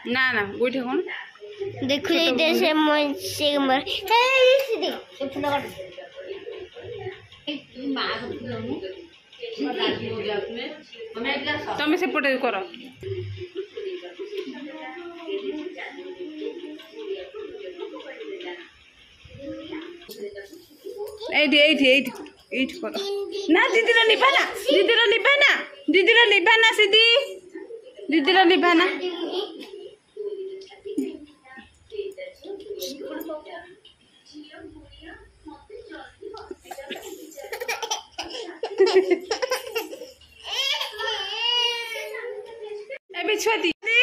ना ना गोइठा कौन देखो इधर से से मर सीधे फूल काट तुम से पटे कर कर ना दीदी लिभा ना सीधी दीदी लिभा ना छुआ दीदी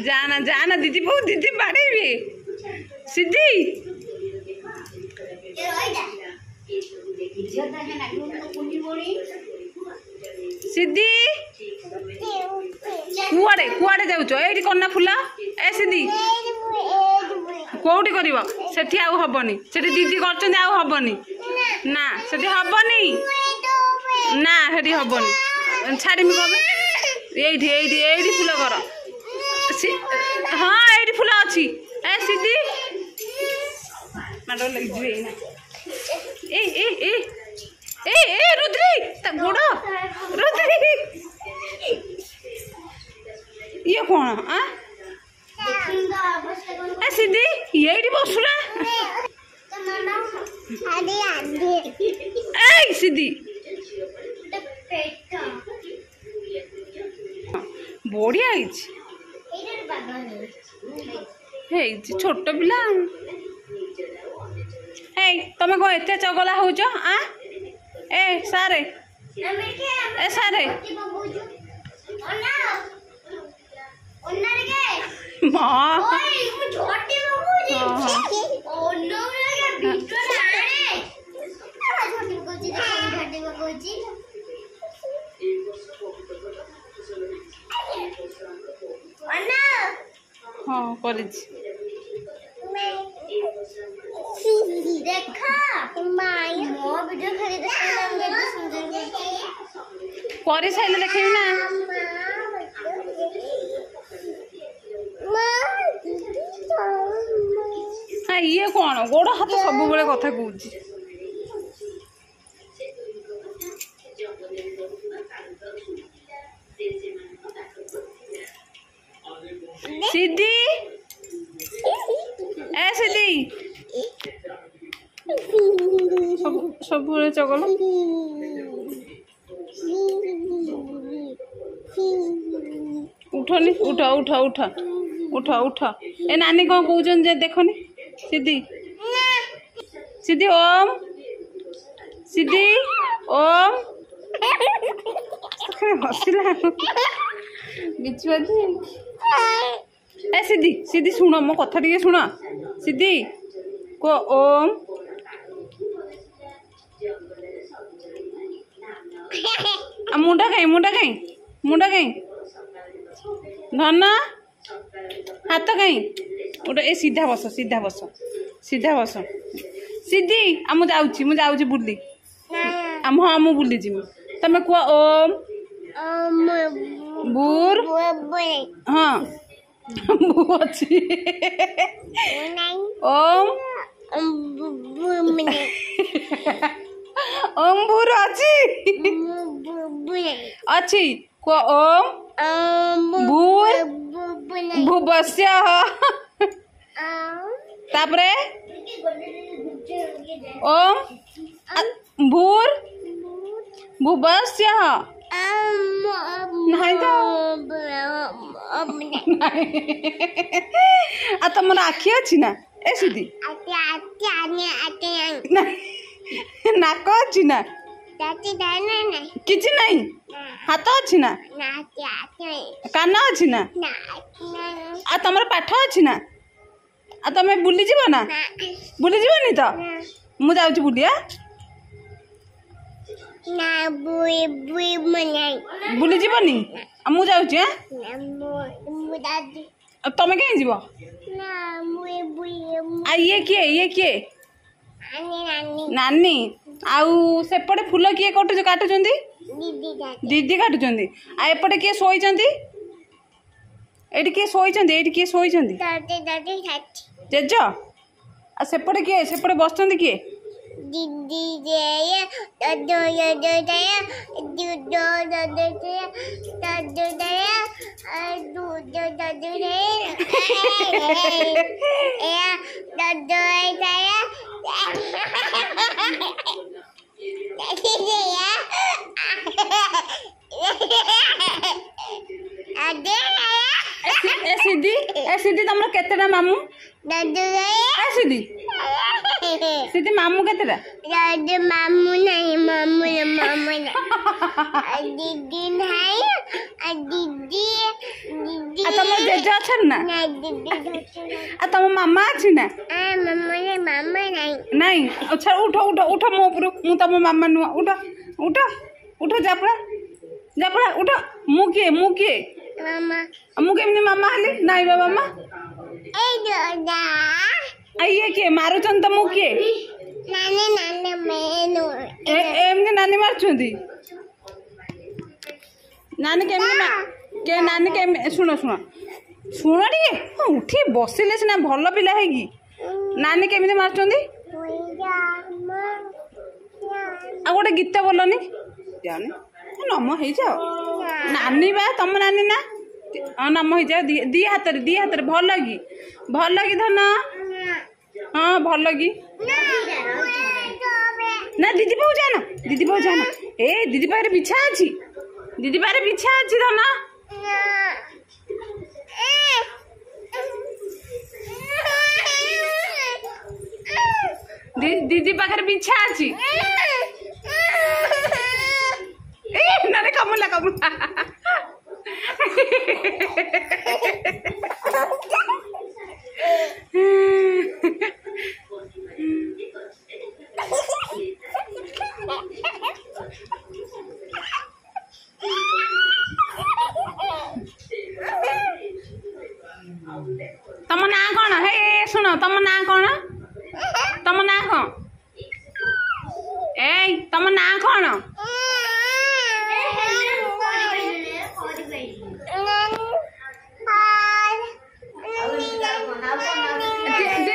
जाना जाना दीदी बहुत दीदी बाड़े भी सीधी सीधी कुआड़े कुआड़े जाऊच एठी कन्ना फुला ए सीधी कोठी करिवो सेठी आउ हबनी सेठी दीदी करछन आउ हबनी ना सेठी हबनी ना सेठी हबनी छाड़ीमी कबे एठी एठी एठी फुल कर हाँ एठी फुल अच्छी ए सीधी माडो लगी जिवे ना ए ए ए ए ए रुद्री ता गोड़ रुद्री ये कौन आ ए सीधी एठी बसुला ए सीधी बढ़िया छोट पिला तुम कौन एत चगला हो ए सारे ए सारे हाँ कर सारे देखे ना हाँ ये कौन गोड़ हाथ सब बेले कथा कहूँ सीधी ए सीधी सब चगल उठनी उठ उठ उठ उठ उठ ए नानी कौन कौन जे देखनी सीधी सीधी ओम सीधी ओम हसिला बिचुआती ए सीधी सीधी शुण मो कथा टे शुण सीधी को ओम मुंडा कहीं धन हाथ कहीं उठ ए सीधा बस सीधा बस सीधी मुझे जाऊँ बुली हाँ मु बुली जी तमें कह ओम बुर हाँ बु अच्छी ओम ओम बुर अच्छी अच्छी को ओम भूर भूबस्य तापरे ओम भूर भूबस्य नहीं तो तुम आखि अच्छी ना ए सीधी नाक अच्छी ना किसी नहीं हाथ अच्छी ना कान अच्छी ना तुम पाठ अच्छी ना तुम बुली जीव ना बुली जीवनी तो मु जाऊँ बुलिया बुली जीवनी मु जाऊँ तुम कहीं जीव ये किए नानी आउ सेपटे फूल किए काटुचंदी दीदी काटुचंदी आ एपटे किए शोइचंदी एठी किए सोइछंदी एठी किए सोइछंदी दादी दादी साथी जेज आ सेपटे किए सेपटे बसचंदी किए दीदी जय दादो दादो जय दूधो दादो जय दादो जय दूधो दादो जय ए दादो जय दादी जय आदे ए सिद्धि तमर केतेटा मामू दादो जय ए सिद्धि मामू केतेटा दादो मामू नहीं दीदी नहीं दीदी दीदी आ तमर जेज अछन ना नहीं दीदी आ तम मामा अछि ना मामा नहीं नहीं अच्छा उठो उठो उठो मो ऊपर मु तम मामा नु उठो उठो उठो जापड़ा उठो मु किए मामा मु केमनी मामा हली नहीं बा मामा ए दादा आइए के मारुचन त मु किए नाने नाने मेनू एमनी नानी मारछुंदी नानी केमनी सुनो टिके उठी बसिले सिना भल पिला हेगी नानी केमनी मारछुंदी आ गोटे गीत बोलनी जाने नम हो जाओ नानी बा तुम नानी ना नम हो जाओ दी हाथ भल लगी धन हाँ भल लगी ना दीदी पाऊ जाना ए दीदी पाखे बिछा अच्छी धन दीदी पाखे बिछा अच्छी ना कमुला तम ना कौन हे सुन तम ना कौन ए तम ना कौन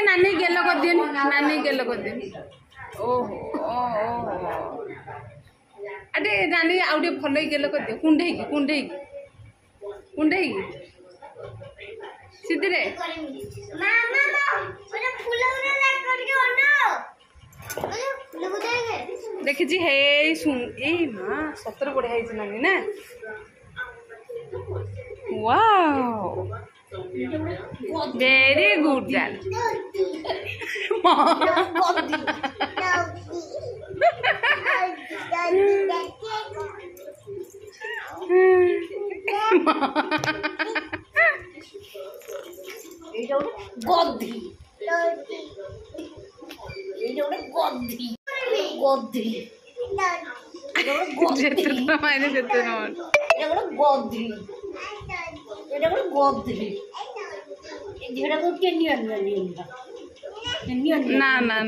नानी गेलो कर दिए ओहो अरे नानी आउ भल गेलो कर दिए कुंडे सीधी रे देखी हे सुन ए माँ सतर बढ़िया नानी ना वाओ वेरी गुड गर्ल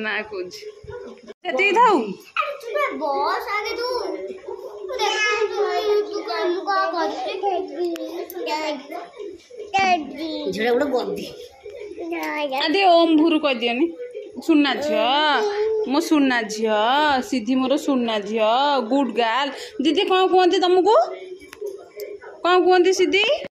ना कुछ थाऊ बॉस आगे तू आदि ओम भूरु कह दियनी सुनना झियो मो सुनना झियो सिद्धि मोर सुनना झियो गुड गर्ल दीदी कौन कहती तुमको कौन कहती सिद्धि।